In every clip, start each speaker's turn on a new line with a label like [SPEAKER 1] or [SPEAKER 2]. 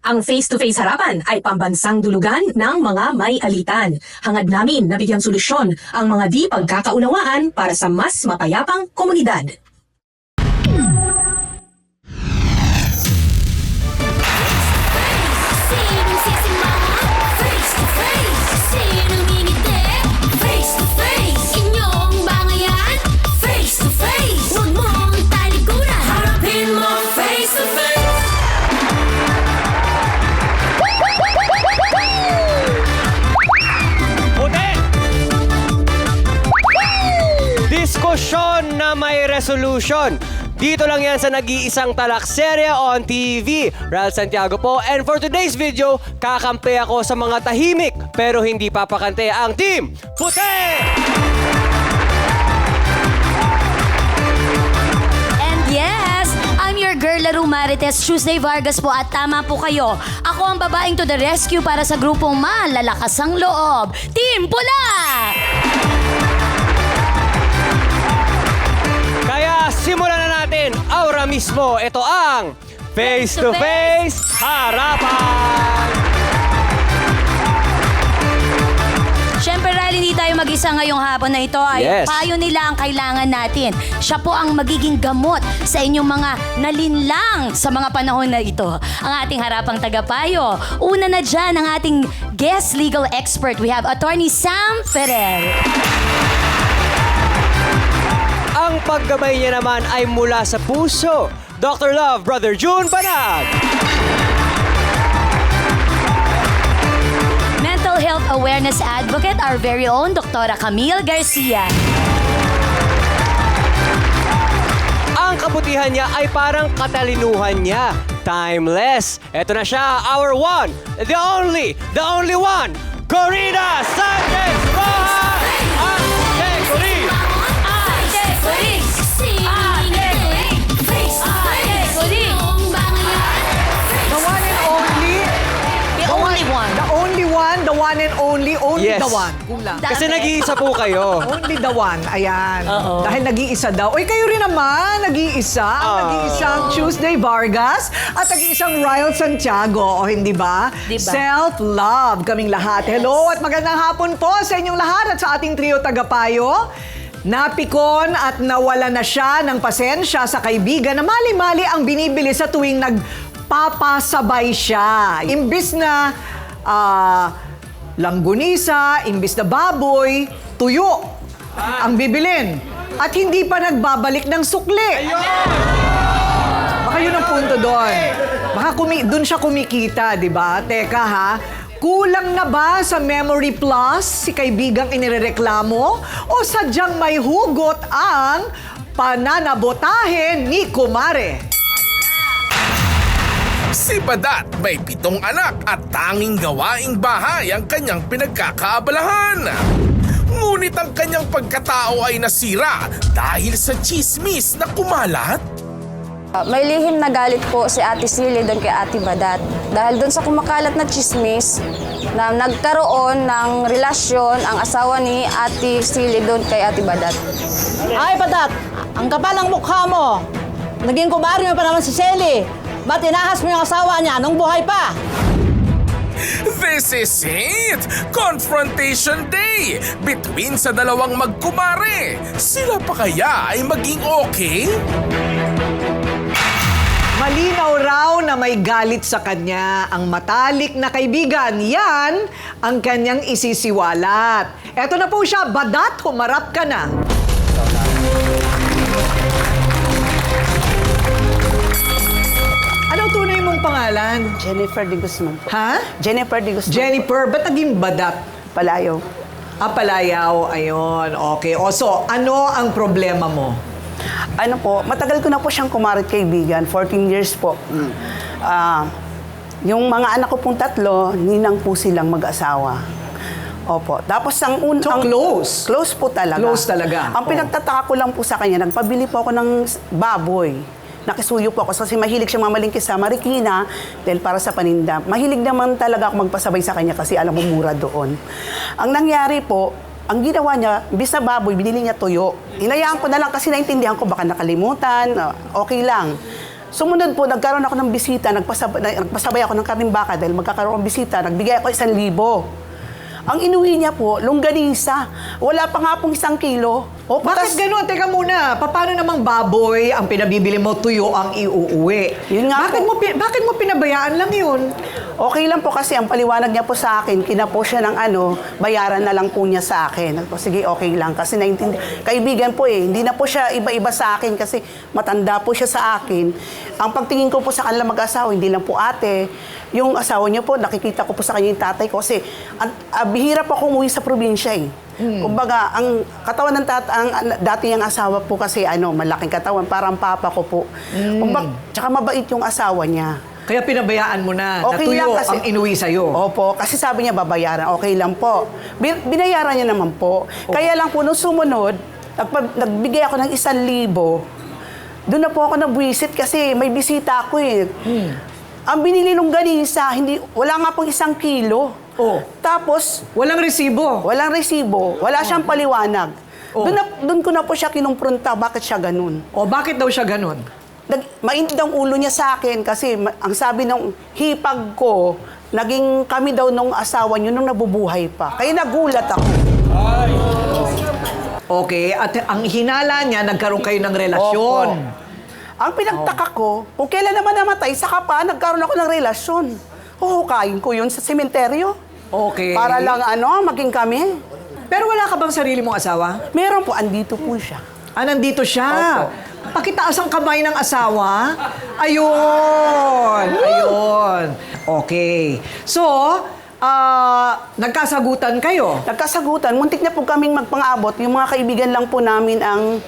[SPEAKER 1] Ang face-to-face harapan ay pambansang dulugan ng mga may alitan. Hangad namin na bigyang solusyon ang mga di pagkakaunawaan para sa mas mapayapang komunidad.
[SPEAKER 2] Diskusyon na may resolution. Dito lang yan sa nag-iisang talakserye on TV. Ral Santiago po. And for today's video, kakampi ako sa mga tahimik pero hindi papakante ang Team Puti!
[SPEAKER 3] And yes, I'm your girl Laro Marites, Tuesday Vargas po at tama po kayo. Ako ang babaeng to the rescue para sa grupong malalakas ang loob. Team Pula!
[SPEAKER 2] Kaya simulan na natin aura mismo. Ito ang face-to-face harapan.
[SPEAKER 3] Siyempre, Riley, hindi tayo mag-isa ngayong hapon na ito. Ay
[SPEAKER 2] Yes.
[SPEAKER 3] payo nila ang kailangan natin. Siya po ang magiging gamot sa inyong mga nalinlang sa mga panahon na ito. Ang ating harapang tagapayo. Una na dyan ang ating guest legal expert. We have Attorney Sam Ferrer.
[SPEAKER 2] Ang paggabay niya naman ay mula sa puso. Dr. Love, Brother June Banag.
[SPEAKER 3] Mental Health Awareness Advocate, our very own Dr. Camille Garcia.
[SPEAKER 2] Ang kabutihan niya ay parang katalinuhan niya. Timeless. Ito na siya, our one, the only one, Corina Sanchez Rojas! Ate Corin!
[SPEAKER 4] The one and only.
[SPEAKER 3] The only one.
[SPEAKER 4] The only one, the one and only
[SPEAKER 2] Yes.
[SPEAKER 4] the one. Kulang.
[SPEAKER 2] Kasi nag-iisa po kayo.
[SPEAKER 4] Only the one. Ayan.
[SPEAKER 3] Oo.
[SPEAKER 4] Dahil nag-iisa daw. Uy, kayo rin naman. Nag-iisa. Ang nag-iisang Tuesday Vargas at nag-iisang Ryle Santiago. O hindi ba?
[SPEAKER 3] Diba?
[SPEAKER 4] Self-love kaming lahat. Hello at magandang hapon po sa inyong lahat at sa ating trio tagapayo. Napikon at nawala na siya ng pasensya sa kaibigan na mali-mali ang binibili sa tuwing nagpapasabay siya. Imbis na langgunisa, imbis na baboy, tuyo ang bibilin. At hindi pa nagbabalik ng sukli. Baka yun ang punto doon. Baka doon siya kumikita, di ba? Teka ha, kulang na ba sa Memory Plus si kaibigang inirereklamo? O sadyang may hugot ang pananabotahe ni Kumare?
[SPEAKER 5] Si Badat may 7 anak at tanging gawaing bahay ang kanyang pinagkakaabalahan. Ngunit ang kanyang pagkatao ay nasira dahil sa chismis na kumalat.
[SPEAKER 6] May lihim na galit po si Ate Silly doon kay Ate Badat. Dahil doon sa kumakalat na chismis na nagkaroon ng relasyon ang asawa ni Ate Silly doon kay Ate Badat.
[SPEAKER 7] Ay, Badat! Ang kapal ng mukha mo! Naging kumari mo pa naman si Selly. Ba't inahas mo yung asawa niya nung buhay pa?
[SPEAKER 5] This is it! Confrontation Day! Between sa dalawang magkumare. Sila pa kaya ay maging okay?
[SPEAKER 4] Malinaw raw na may galit sa kanya ang matalik na kaibigan. Yan ang kanyang isisiwalat. Eto na po siya, Badat, humarap ka na. Anong tunay mong pangalan?
[SPEAKER 8] Jennifer de Guzman po.
[SPEAKER 4] Ha?
[SPEAKER 8] Jennifer de Guzman.
[SPEAKER 4] Jennifer, ba't naging Badat?
[SPEAKER 8] Palayo.
[SPEAKER 4] Palayaw. Ayun, okay. O, so, ano ang problema mo?
[SPEAKER 8] Ano po, matagal ko na po siyang kumarit kaibigan. 14 years po. Yung mga anak ko pong 3, ninang po silang mag-asawa. Opo. Tapos ang
[SPEAKER 4] So, close?
[SPEAKER 8] Close po talaga.
[SPEAKER 4] Close talaga.
[SPEAKER 8] Ang pinagtataka ko lang po sa kanya, nagpabili po ako ng baboy. Nakisuyo po ako kasi mahilig siyang mamalingkis sa Marikina dahil para sa paninda. Mahilig naman talaga ako magpasabay sa kanya kasi alam mo mura doon. Ang nangyari po, ang ginawa niya, imbis na baboy, binili niya tuyo. Hinayaan ko na lang kasi naintindihan ko baka nakalimutan, okay lang. Sumunod po, nagkaroon ako ng bisita, nagpasabay ako ng karimbaka dahil magkakaroon ng bisita, nagbigay ako 1,000. Ang inuwi niya po, longganisa. Wala pa nga pong 1 kilo. O,
[SPEAKER 4] Bakit ganun? Teka muna, paano namang baboy ang pinabibili mo, tuyo ang iuuwi?
[SPEAKER 8] Yun nga
[SPEAKER 4] Bakit mo pinabayaan lang yun?
[SPEAKER 8] Okay lang po kasi ang paliwanag niya po sa akin, kinapo siya ng bayaran na lang po niya sa akin. Sige, okay lang. Kasi kaibigan po hindi na po siya iba-iba sa akin kasi matanda po siya sa akin. Ang pagtingin ko po sa kanila mag-asawa, hindi lang po ate. Yung asawa niya po, nakikita ko po sa kanya yung tatay ko kasi bihira po ako umuwi sa probinsya Kumbaga, ang katawan ng dati niyang asawa po kasi malaking katawan, parang papa ko po. Tsaka mabait yung asawa niya.
[SPEAKER 4] Kaya pinabayaan mo na,
[SPEAKER 8] Okay
[SPEAKER 4] natuyo
[SPEAKER 8] lang kasi-
[SPEAKER 4] ang inuwi sa'yo.
[SPEAKER 8] Opo, kasi sabi niya babayaran, okay lang po. Binayaran niya naman po. Kaya lang po, nung sumunod, nagbigay ako ng 1,000. Doon na po ako nabwisit kasi may bisita ako Ang binili nung ganisa, wala nga pong 1 kilo. Tapos,
[SPEAKER 4] Walang resibo.
[SPEAKER 8] walang resibo, wala siyang paliwanag. Doon ko na po siya kinumpronta, bakit siya ganun.
[SPEAKER 4] O bakit daw siya ganun?
[SPEAKER 8] Mainit ang ulo niya sa akin kasi ang sabi ng hipag ko, naging kami daw nung asawa niyo nung nabubuhay pa. Kaya nagulat ako.
[SPEAKER 4] Okay, at ang hinala niya, nagkaroon kayo ng relasyon.
[SPEAKER 8] Opo. Ang pinagtaka ko, kung kailan naman namatay, saka pa nagkaroon ako ng relasyon. Huhukayin ko yun sa sementeryo.
[SPEAKER 4] Okay.
[SPEAKER 8] Para lang maging kami.
[SPEAKER 4] Pero wala ka bang sarili mong asawa?
[SPEAKER 8] Meron po, andito po siya.
[SPEAKER 4] Nandito siya.
[SPEAKER 8] Opo.
[SPEAKER 4] Pakitaas ang kamay ng asawa. Ayun. Okay. So, nagkasagutan kayo.
[SPEAKER 8] Nagkasagutan, muntik na po kaming magpang-abot. Yung mga kaibigan lang po namin ang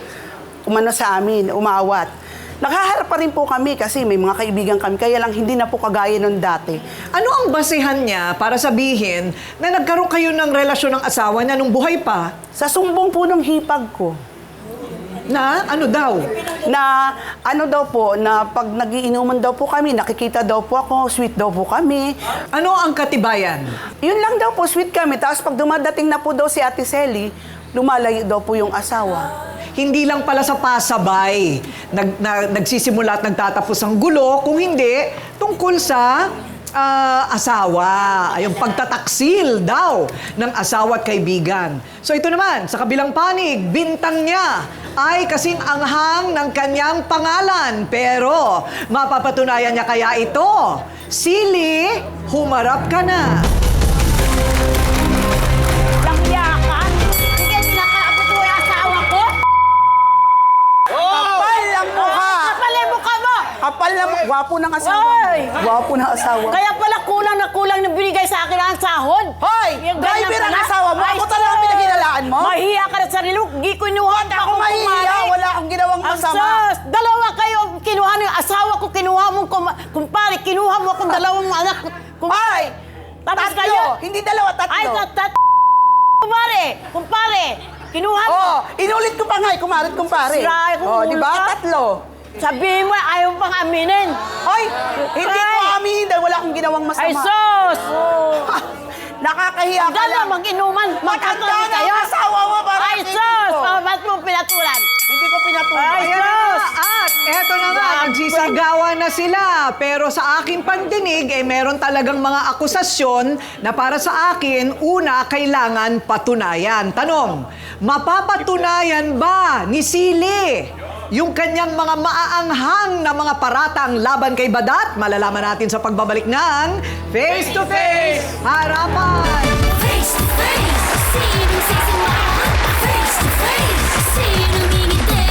[SPEAKER 8] umano sa amin, umawat. Nakaharap pa rin po kami kasi may mga kaibigan kami, kaya lang hindi na po kagaya nung dati.
[SPEAKER 4] Ano ang basihan niya para sabihin na nagkaroon kayo ng relasyon ng asawa niya nung buhay pa?
[SPEAKER 8] Sa sumbong po ng hipag ko,
[SPEAKER 4] Na ano daw?
[SPEAKER 8] na pag nagiinuman daw po kami, nakikita daw po ako, sweet daw po kami.
[SPEAKER 4] Ano ang katibayan?
[SPEAKER 8] Yun lang daw po, sweet kami. Tapos pag dumadating na po daw si Ate Selly, lumalayo daw po yung asawa.
[SPEAKER 4] Hindi lang pala sa pasabay nagsisimula at nagtatapos ang gulo, kung hindi, tungkol sa asawa. Ay, yung pagtataksil daw ng asawa at kaibigan. So ito naman, sa kabilang panig, bintang niya ay kasing anghang ng kanyang pangalan. Pero mapapatunayan niya kaya ito. Sili, humarap ka na.
[SPEAKER 7] Langyakan? Hindi nakaabot mo yung asawa ko?
[SPEAKER 8] Kapal ang mukha!
[SPEAKER 7] Kapal yung mukha mo!
[SPEAKER 8] Kapal na mukha! Gwapo ng asawa.
[SPEAKER 7] Hoy!
[SPEAKER 8] Gwapo ng asawa.
[SPEAKER 7] Kaya pala kulang na binigay sa akin ang sahod.
[SPEAKER 8] Hoy!
[SPEAKER 7] Yung
[SPEAKER 8] Driver
[SPEAKER 7] ganyan
[SPEAKER 8] ang
[SPEAKER 7] pala.
[SPEAKER 8] asawa mo.
[SPEAKER 7] Ay,
[SPEAKER 8] Ako talaga
[SPEAKER 7] sus!
[SPEAKER 8] pinagkinalaan mo?
[SPEAKER 7] Mahiya ka na sa sarili mo. Di ko inuha na
[SPEAKER 8] Ako mahihiya. Wala akong ginawang masama.
[SPEAKER 7] Sus! Dalawa kayo kinuha ng asawa ko. Kinuha mo kumpare. Kinuha mo akong dalawang anak.
[SPEAKER 8] Ay!
[SPEAKER 7] Tapos
[SPEAKER 8] Tatlo!
[SPEAKER 7] kayo.
[SPEAKER 8] Hindi dalawa, tatlo.
[SPEAKER 7] Ay, kumpare. Kinuha mo.
[SPEAKER 8] Oh, inulit ko pa nga, kumpare.
[SPEAKER 7] Siray, kung
[SPEAKER 8] Oh, di ba?
[SPEAKER 7] ulit ka.
[SPEAKER 8] Tatlo.
[SPEAKER 7] Sabihin mo, ayaw pang aminin.
[SPEAKER 8] Hoy, hindi ko
[SPEAKER 7] Ay!
[SPEAKER 8] aminin dahil wala akong ginawang masama.
[SPEAKER 7] Ay, sus!
[SPEAKER 8] Ha, nakakahiya ka
[SPEAKER 7] Dala,
[SPEAKER 8] lang.
[SPEAKER 7] mag-inuman.
[SPEAKER 8] Matanda na
[SPEAKER 7] kayo.
[SPEAKER 8] ang asawa mo para
[SPEAKER 7] Ay,
[SPEAKER 8] kitin
[SPEAKER 7] sus!
[SPEAKER 8] ko.
[SPEAKER 7] Oh, ba't mo pinatulan?
[SPEAKER 8] Hindi ko pinatuloy.
[SPEAKER 7] Ay,
[SPEAKER 4] Ayan na nga.
[SPEAKER 7] sus!
[SPEAKER 4] At eto na nga, nagsisigawan na sila. Pero sa aking pandinig, meron talagang mga akusasyon na para sa akin, una, kailangan patunayan. Tanong, mapapatunayan ba ni Sili yung kanyang mga maaanghang na mga paratang laban kay Badat? Malalaman natin sa pagbabalik ng Face to Face Harapan!
[SPEAKER 9] Face to face, sinong sisimulan? Face to face, sinong ngingiti?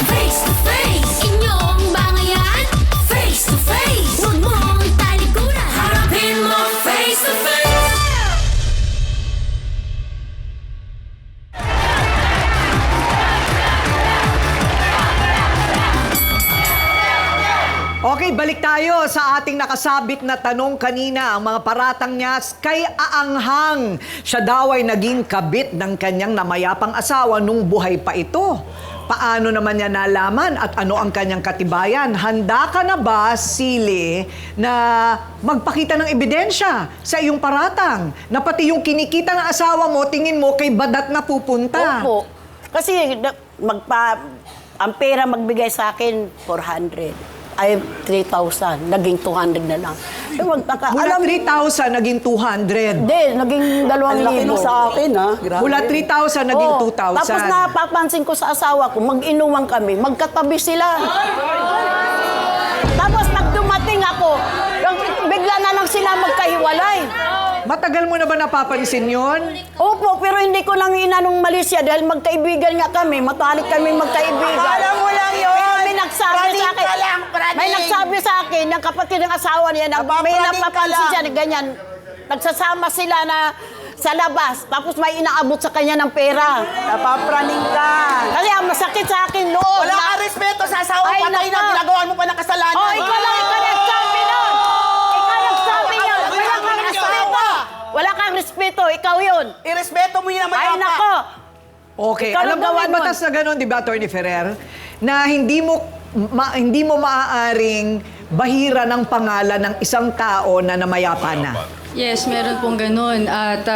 [SPEAKER 9] Face to face, inyong bangayan? Face to face, huwag mong talikuran. Harapin mo face to face.
[SPEAKER 4] Okay, balik tayo sa ating nakasabit na tanong kanina. Ang mga paratang niya kay aanghang. Siya daw ay naging kabit ng kanyang namayapang asawa nung buhay pa ito. Paano naman niya nalaman at ano ang kanyang katibayan? Handa ka na ba, Sili, na magpakita ng ebidensya sa iyong paratang? Na pati yung kinikita ng asawa mo, tingin mo kay Badat na pupunta.
[SPEAKER 10] Opo. Kasi ang pera magbigay sa akin, 400. ay 3,000. Naging 200 na lang. Eh,
[SPEAKER 4] Mula 3,000 naging 200.
[SPEAKER 10] Hindi, naging 2,000 sa akin, ha?
[SPEAKER 4] Mula 3,000 naging
[SPEAKER 10] Oo.
[SPEAKER 4] 2,000.
[SPEAKER 10] Tapos napapansin ko sa asawa ko, mag-inuman kami, magkatabi sila. Tapos pag dumating ako, bigla na lang sila magkahiwalay.
[SPEAKER 4] Matagal mo na ba napapansin yon?
[SPEAKER 10] Opo, pero hindi ko lang inanong Malaysia dahil magkaibigan nga kami, matalik kami magkaibigan.
[SPEAKER 7] Alam mo lang yun.
[SPEAKER 10] Pero may nagsabi
[SPEAKER 7] Praning
[SPEAKER 10] sa akin,
[SPEAKER 7] ka lang, praning.
[SPEAKER 10] may nagsabi sa akin, ng kapatid ng asawa niya, na may
[SPEAKER 7] Napapraning ka
[SPEAKER 10] napapansin
[SPEAKER 7] lang.
[SPEAKER 10] siya na ganyan. Nagsasama sila na sa labas, tapos may inaabot sa kanya ng pera.
[SPEAKER 7] Napapraning ka.
[SPEAKER 10] Kasi ang masakit sa akin loob.
[SPEAKER 7] Wala ka respeto sa asawa
[SPEAKER 10] Ay,
[SPEAKER 7] mo. Patay na,
[SPEAKER 10] nako.
[SPEAKER 7] ginagawa mo pa ng kasalanan.
[SPEAKER 10] Oh, ikaw nagsabi nun. Ikaw nagsabi nun. Wala kang respeto. Wala kang respeto, ikaw yun.
[SPEAKER 7] Irespeto mo yun naman.
[SPEAKER 10] Ay, nako.
[SPEAKER 4] Okay,
[SPEAKER 10] Ikaw
[SPEAKER 4] alam
[SPEAKER 10] ang
[SPEAKER 4] mo
[SPEAKER 10] gawa
[SPEAKER 4] may batas na gano'n, di ba, Attorney Ferrer? Na hindi mo maaaring bahira ng pangalan ng isang tao na namayapa na.
[SPEAKER 11] Yes, meron pong ganun. At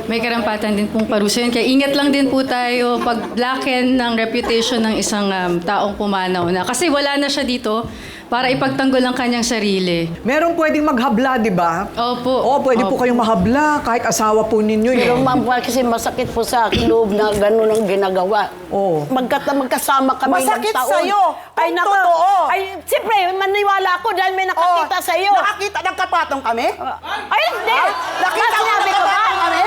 [SPEAKER 11] may karampatan din pong parusa yun. Kaya ingat lang din po tayo pag blacken ng reputation ng isang taong pumanaw na. Kasi wala na siya dito para ipagtanggol ang kanyang sarili.
[SPEAKER 4] Meron pwedeng maghabla, di ba?
[SPEAKER 11] Opo.
[SPEAKER 4] Oo, pwede po
[SPEAKER 11] Opo.
[SPEAKER 4] kayong mahabla kahit asawa po ninyo
[SPEAKER 10] Pero
[SPEAKER 4] yun.
[SPEAKER 10] ma'am, kasi masakit po sa akin loob na gano'n ang ginagawa.
[SPEAKER 4] Oo.
[SPEAKER 10] Magkasama kami
[SPEAKER 7] Masakit
[SPEAKER 10] ng taon.
[SPEAKER 7] sa'yo.
[SPEAKER 10] Ay,
[SPEAKER 7] Kung
[SPEAKER 10] nako.
[SPEAKER 7] totoo.
[SPEAKER 10] Ay, siyempre, maniwala ako dahil may nakakita sa'yo.
[SPEAKER 7] Nakakita, nagkapatong kami?
[SPEAKER 10] Ay, hindi.
[SPEAKER 7] Nakita
[SPEAKER 10] Mas
[SPEAKER 7] mo
[SPEAKER 10] sinabi ko ba?
[SPEAKER 7] nagkapatong kami?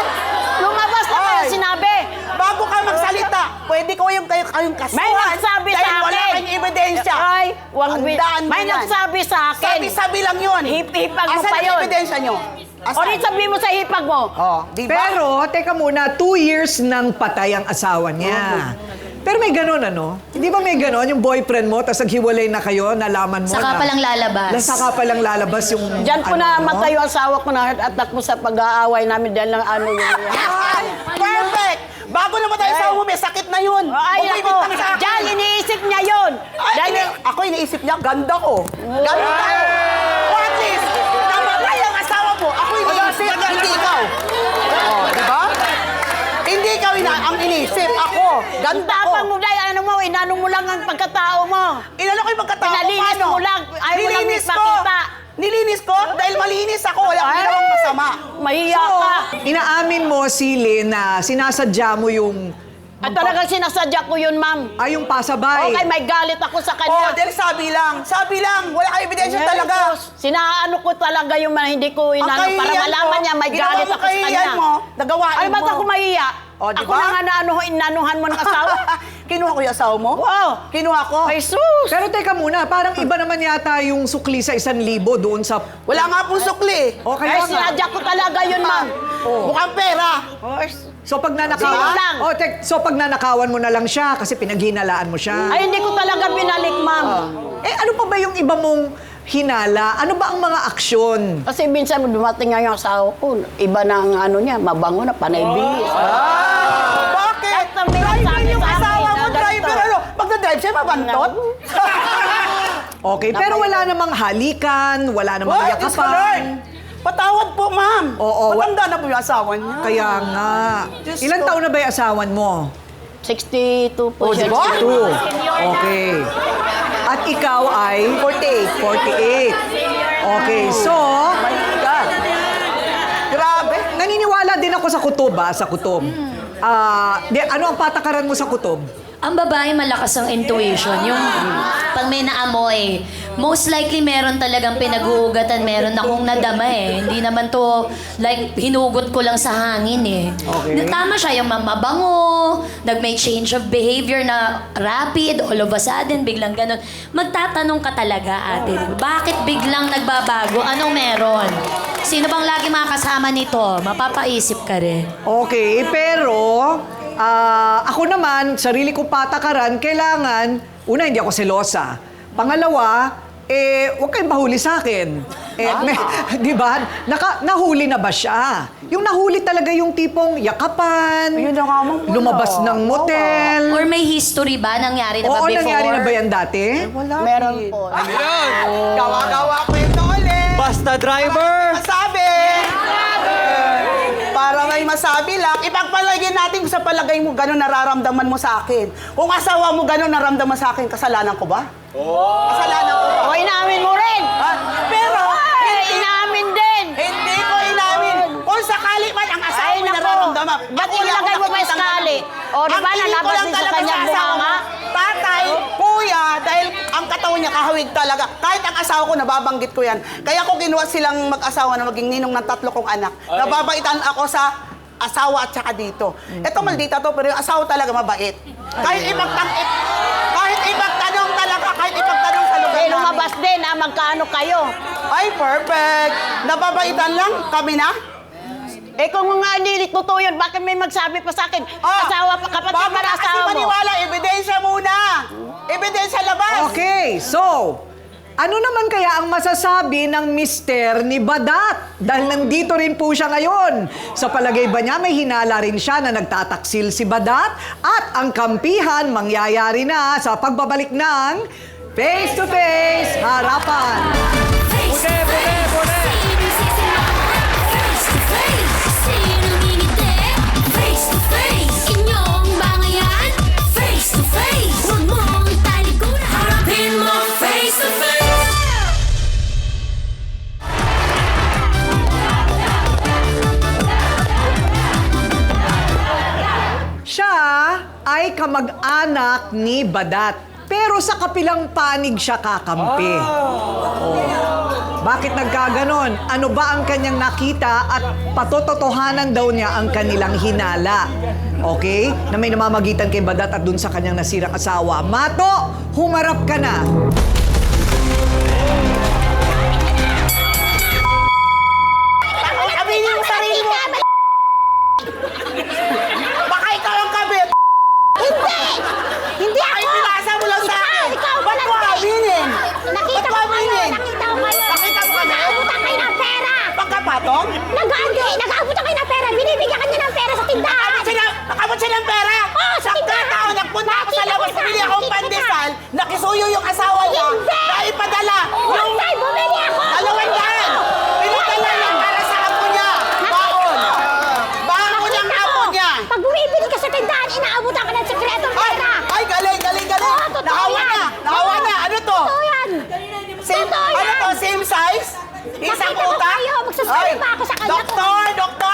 [SPEAKER 10] Lumabas na kayo
[SPEAKER 7] Ay.
[SPEAKER 10] sinabi.
[SPEAKER 7] Bago ka magsalita, pwede ko kayong kasuhan.
[SPEAKER 10] May nagsabi sa
[SPEAKER 7] dahil wala
[SPEAKER 10] akin.
[SPEAKER 7] kayong ebidensya.
[SPEAKER 10] Ay,
[SPEAKER 7] Tandaan mo
[SPEAKER 10] may
[SPEAKER 7] yan.
[SPEAKER 10] nagsabi sa akin.
[SPEAKER 7] Sabi-sabi lang yun.
[SPEAKER 10] Hip-hipag mo
[SPEAKER 7] Asan
[SPEAKER 10] pa
[SPEAKER 7] ang
[SPEAKER 10] yun.
[SPEAKER 7] ebidensya nyo?
[SPEAKER 10] O rin sabihin mo sa hipag mo.
[SPEAKER 7] Oh, di ba?
[SPEAKER 4] Pero, teka muna, 2 years nang patay ang asawa niya. Pero may ganon, ano? Hindi ba may ganon, yung boyfriend mo, tapos naghiwalay na kayo, nalaman mo
[SPEAKER 3] Saka
[SPEAKER 4] na...
[SPEAKER 3] palang lalabas.
[SPEAKER 4] Saka palang lalabas yung...
[SPEAKER 10] Diyan po
[SPEAKER 4] ano,
[SPEAKER 10] na
[SPEAKER 4] no?
[SPEAKER 10] matay yung asawa ko na heart attack mo sa pag-aaway namin dahil ng ano yun.
[SPEAKER 7] Ay, perfect! Bago naman tayo sa may sakit na yun.
[SPEAKER 10] Ay,
[SPEAKER 7] Huwag mo
[SPEAKER 10] ako.
[SPEAKER 7] ibitang sa akin.
[SPEAKER 10] Diyan, iniisip niya yun.
[SPEAKER 7] Ay,
[SPEAKER 10] Dahil,
[SPEAKER 7] ako iniisip niya, ganda ko. Ganda ko. What is? Namatay ang asawa mo. Ako iniisip, hindi ikaw. Oh, di ba? Hindi ikaw ang iniisip. Ako, ganda ko.
[SPEAKER 10] tapang mo dahil ano mo, inano mo lang ang pagkatao mo.
[SPEAKER 7] Inano ko yung pagkatao ko,
[SPEAKER 10] Pinalinis
[SPEAKER 7] paano?
[SPEAKER 10] mo lang. Ayaw mo lang
[SPEAKER 7] Nilinis ko.
[SPEAKER 10] ipakita.
[SPEAKER 7] Nilinis ko dahil malinis ako. Wala akong
[SPEAKER 10] Ay.
[SPEAKER 7] ginawang masama.
[SPEAKER 10] Mahiya ka.
[SPEAKER 4] Inaamin mo, Sili, na sinasadya mo yung...
[SPEAKER 10] At talagang sinasadya ko yun, ma'am.
[SPEAKER 4] Ay, yung pasabay.
[SPEAKER 10] Okay, may galit ako sa
[SPEAKER 7] Oh,
[SPEAKER 10] kanya.
[SPEAKER 7] dahil sabi lang. Sabi lang. Wala kang ebidensya
[SPEAKER 10] Yes,
[SPEAKER 7] talaga.
[SPEAKER 10] boss. Sinaano ko talaga yung mga hindi ko
[SPEAKER 7] Ang
[SPEAKER 10] inano para
[SPEAKER 7] kahihiyan
[SPEAKER 10] malaman
[SPEAKER 7] mo,
[SPEAKER 10] niya may
[SPEAKER 7] ginawa
[SPEAKER 10] galit
[SPEAKER 7] mo
[SPEAKER 10] ako sa
[SPEAKER 7] kahihiyan
[SPEAKER 10] kanya.
[SPEAKER 7] mo, nagawain
[SPEAKER 10] Ay, ba't
[SPEAKER 7] mo.
[SPEAKER 10] ako mahiya?
[SPEAKER 7] Oh, di
[SPEAKER 10] Ako
[SPEAKER 7] ba?
[SPEAKER 10] na nga inanuhan mo ng asawa.
[SPEAKER 7] Kinuha ko yung asawa mo?
[SPEAKER 10] Wow.
[SPEAKER 7] Kinuha ko.
[SPEAKER 10] Ay, sus!
[SPEAKER 4] Pero teka muna, parang iba naman yata yung sukli sa 1,000 doon sa...
[SPEAKER 7] Wala nga pong sukli.
[SPEAKER 4] O,
[SPEAKER 10] Ay,
[SPEAKER 4] kaya nga.
[SPEAKER 10] sinadya ko talaga yun, ma'am.
[SPEAKER 7] Mukhang pera.
[SPEAKER 4] So pag
[SPEAKER 10] Sino
[SPEAKER 4] nanakawan,
[SPEAKER 10] lang?
[SPEAKER 4] so pag nanakawan mo na lang siya kasi pinaghinalaan mo siya.
[SPEAKER 10] Ay, hindi ko talaga binalik, ma'am.
[SPEAKER 4] Eh ano pa ba yung iba mong hinala? Ano ba ang mga aksyon?
[SPEAKER 10] Kasi minsan dumating nga yung asawa ko, iba na ang ano niya, mabango na, panay bihis.
[SPEAKER 7] Bakit?
[SPEAKER 10] Kahit may
[SPEAKER 7] Driver
[SPEAKER 10] nagsabi
[SPEAKER 7] yung
[SPEAKER 10] sa akin
[SPEAKER 7] asawa mo,
[SPEAKER 10] na ganito.
[SPEAKER 7] driver. Ano? Pag na-drive siya, mabantot?
[SPEAKER 4] Okay, pero wala namang halikan, wala namang
[SPEAKER 7] What? Diyos ko, Lord.
[SPEAKER 4] yakapan.
[SPEAKER 7] Patawad po, ma'am.
[SPEAKER 4] Oo,
[SPEAKER 7] Matanda na po yung asawa niya.
[SPEAKER 4] Kaya nga.
[SPEAKER 7] Diyos
[SPEAKER 4] Ilang
[SPEAKER 7] ko.
[SPEAKER 4] taon na ba yung asawan mo?
[SPEAKER 10] 62 po
[SPEAKER 7] Oh,
[SPEAKER 10] siya.
[SPEAKER 7] di ba?
[SPEAKER 4] 2. Okay. At ikaw ay? 48. 48. Okay, so...
[SPEAKER 7] My God. Grabe.
[SPEAKER 4] Naniniwala din ako sa kutob, sa kutob. Ano ang patakaran mo sa kutob?
[SPEAKER 3] Ang babae malakas ang intuition. Yung pag may naamoy, most likely meron talagang pinag-uugatan, meron akong nadama eh. Hindi naman to like hinugot ko lang sa hangin eh.
[SPEAKER 4] Okay.
[SPEAKER 3] Tama siya yung mabango, nag-may change of behavior na rapid, all of a sudden, biglang ganun. Magtatanong ka talaga, ate. Bakit biglang nagbabago? Anong meron? Sino bang lagi makakasama nito? Mapapaisip ka rin.
[SPEAKER 4] Okay, pero ako naman, sarili kong patakaran, kailangan, una, hindi ako selosa. Pangalawa, huwag kayong mahuli sa akin. Di ba? Nahuli na ba siya? Yung nahuli talaga yung tipong yakapan,
[SPEAKER 7] Yun na nga, ma'am, wala.
[SPEAKER 4] lumabas ng motel.
[SPEAKER 3] Or may history ba? Nangyari na ba
[SPEAKER 4] Oo,
[SPEAKER 3] before?
[SPEAKER 4] nangyari na ba yan dati?
[SPEAKER 7] Wala.
[SPEAKER 10] Meron po.
[SPEAKER 7] Gawa-gawa ko ito ulit.
[SPEAKER 2] Basta driver!
[SPEAKER 7] Masabi! Para may masabi lang, ipagpalagay natin kung sa palagay mo gano'n nararamdaman mo sa akin. Kung asawa mo gano'n naramdaman sa akin, kasalanan ko ba? Kasalanan ko ba?
[SPEAKER 10] O, inamin inamin mo rin.
[SPEAKER 7] Pero,
[SPEAKER 10] Inamin din.
[SPEAKER 7] hindi ko inamin. Kung sakali man ang asawa
[SPEAKER 10] Ay,
[SPEAKER 7] mo
[SPEAKER 10] naku.
[SPEAKER 7] nararamdaman.
[SPEAKER 10] Ba't
[SPEAKER 7] ako lang
[SPEAKER 10] ilagay mo pa
[SPEAKER 7] nakikitang
[SPEAKER 10] eskali?
[SPEAKER 7] ganun.
[SPEAKER 10] O, di ba,
[SPEAKER 7] Ang tingin ko
[SPEAKER 10] nalabas
[SPEAKER 7] lang
[SPEAKER 10] din sa
[SPEAKER 7] talaga
[SPEAKER 10] kanyang
[SPEAKER 7] asawa
[SPEAKER 10] bunganga?
[SPEAKER 7] mo, tatay, kuya, dahil ang katawan niya kahawig talaga. Kahit ang asawa ko, nababanggit ko yan. Kaya ko ginawa silang mag-asawa na maging ninong ng 3 kong anak. Nababaitan ako sa asawa at saka dito. Ito maldita to, pero yung asawa talaga mabait. Kahit ipagtanong talaga, kahit ipagtanong sa lugar
[SPEAKER 10] Eh,
[SPEAKER 7] namin.
[SPEAKER 10] lumabas din, magkaano kayo.
[SPEAKER 7] Ay, perfect. Nababaitan lang kami na.
[SPEAKER 10] Eh, kung nga hindi totoo yun, bakit may magsabi pa sa akin? Asawa pa, kapatid
[SPEAKER 7] Bago
[SPEAKER 10] pa na
[SPEAKER 7] na kasi
[SPEAKER 10] asawa mo.
[SPEAKER 7] maniwala, ebidensya muna. Ebidensya labas.
[SPEAKER 4] Okay, so, ano naman kaya ang masasabi ng mister ni Badat? Dahil nandito rin po siya ngayon. Sa palagay ba niya, may hinala rin siya na nagtataksil si Badat? At ang kampihan mangyayari na sa pagbabalik ng Face to Face Harapan.
[SPEAKER 9] Face to face, sinong sisimangan? Face to face, sinong ngingiti? Face to face, inyong bangayan? Face to face, huwag mong talikuran. Harapin mo face to face.
[SPEAKER 4] Siya ay kamag-anak ni Badat. Pero sa kapilang panig siya kakampi. Oh. Bakit nagkaganon? Ano ba ang kanyang nakita at patototohanan daw niya ang kanilang hinala? Okay? Na may namamagitan kay Badat at dun sa kanyang nasirang asawa. Mato, humarap ka na.
[SPEAKER 7] Aminin mo sarili mo. Baka ikaw ang kabit.
[SPEAKER 10] Hindi
[SPEAKER 7] Ay,
[SPEAKER 10] ako!
[SPEAKER 7] pinasa mo lang sa akin.
[SPEAKER 10] Ikaw
[SPEAKER 7] Ba't mo aminin?
[SPEAKER 10] Nakita
[SPEAKER 7] Ba't
[SPEAKER 10] ko
[SPEAKER 7] mo aminin?
[SPEAKER 10] nakita ko ngayon.
[SPEAKER 7] Nakita mo kami?
[SPEAKER 10] Naabutan kayo ng pera.
[SPEAKER 7] Pagkapatong?
[SPEAKER 10] Nag-aabutan kayo ng pera. Binibigyan ka niya ng pera sa tindahan.
[SPEAKER 7] Nakabot siya ng pera?
[SPEAKER 10] Oo, sa tindahan.
[SPEAKER 7] Nagkataon, nagpunta ako sa
[SPEAKER 10] Nakita
[SPEAKER 7] labas,
[SPEAKER 10] ko
[SPEAKER 7] bumili
[SPEAKER 10] sa-
[SPEAKER 7] akong
[SPEAKER 10] nakita ko
[SPEAKER 7] pandesal, nakisuyo yung asawa niya,
[SPEAKER 10] Hindi!
[SPEAKER 7] na ipadala.
[SPEAKER 10] Hoy, bumili ako!
[SPEAKER 7] 200! Pinadala niya para sa apo niya. Baon. Baon ang apo niya.
[SPEAKER 10] Pag bumibili ka sa tindahan, inaabutan ka ng sikretong
[SPEAKER 7] Ay,
[SPEAKER 10] pera.
[SPEAKER 7] ay, galing, galing, galing.
[SPEAKER 10] Oo, totoo
[SPEAKER 7] Nahawa
[SPEAKER 10] yan.
[SPEAKER 7] na, nahawa na. Ano to?
[SPEAKER 10] Totoo yan.
[SPEAKER 7] Same,
[SPEAKER 10] Totoo
[SPEAKER 7] ano
[SPEAKER 10] yan.
[SPEAKER 7] to, same size? Isang
[SPEAKER 10] Nakita ko
[SPEAKER 7] utak?
[SPEAKER 10] kayo, magsasabi
[SPEAKER 7] Ay,
[SPEAKER 10] pa ako sa kanya.
[SPEAKER 7] Doktor,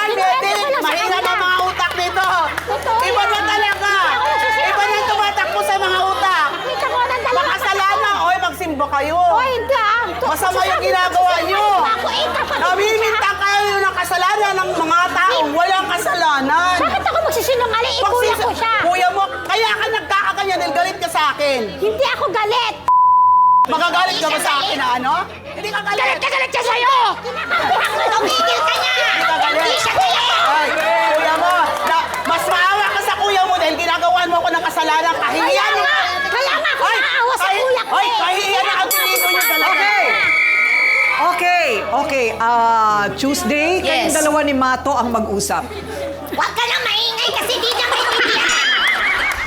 [SPEAKER 10] Sinuwerte
[SPEAKER 7] medic,
[SPEAKER 10] ko lang sa
[SPEAKER 7] mahina
[SPEAKER 10] kanya.
[SPEAKER 7] na mga utak nito.
[SPEAKER 10] Totoo
[SPEAKER 7] Iba
[SPEAKER 10] yan.
[SPEAKER 7] na talaga.
[SPEAKER 10] Hindi ako nagsisinungaling.
[SPEAKER 7] Iba na tumatakbo sa mga utak.
[SPEAKER 10] Nakita ko ng dalawa.
[SPEAKER 7] Makasalanan. Oy, magsimba kayo.
[SPEAKER 10] Oy, hindi ah.
[SPEAKER 7] Masama yung ginagawa niyo.
[SPEAKER 10] Ako, kapatid.
[SPEAKER 7] Namimintang kayo ng kasalanan ng mga taong walang kasalanan.
[SPEAKER 10] Bakit ako magsisinungaling? Ikuya ko siya.
[SPEAKER 7] Kuya mo, kaya ka nagkakaganyan dahil galit ka sa akin.
[SPEAKER 10] Hindi ako galit.
[SPEAKER 7] Magagalit ka ba sa akin na ano? Hindi ka galit.
[SPEAKER 10] Galit siya sa'yo. Tumigil ka niya. Hindi siya galit.
[SPEAKER 7] Ay, kuya mo, mas maawa ka sa kuya mo dahil ginagawan mo ako ng kasalanan. Kahihiyan mo.
[SPEAKER 10] Kaya nga ako naawa sa kuya ko
[SPEAKER 7] Ay,
[SPEAKER 10] eh.
[SPEAKER 7] kahihiyan na ang pinito niyo talaga.
[SPEAKER 4] Okay. Tuesday, kayong
[SPEAKER 3] Yes.
[SPEAKER 4] dalawa ni Mato ang mag-usap.
[SPEAKER 10] Huwag ka nang maingay kasi di ka maintindihan.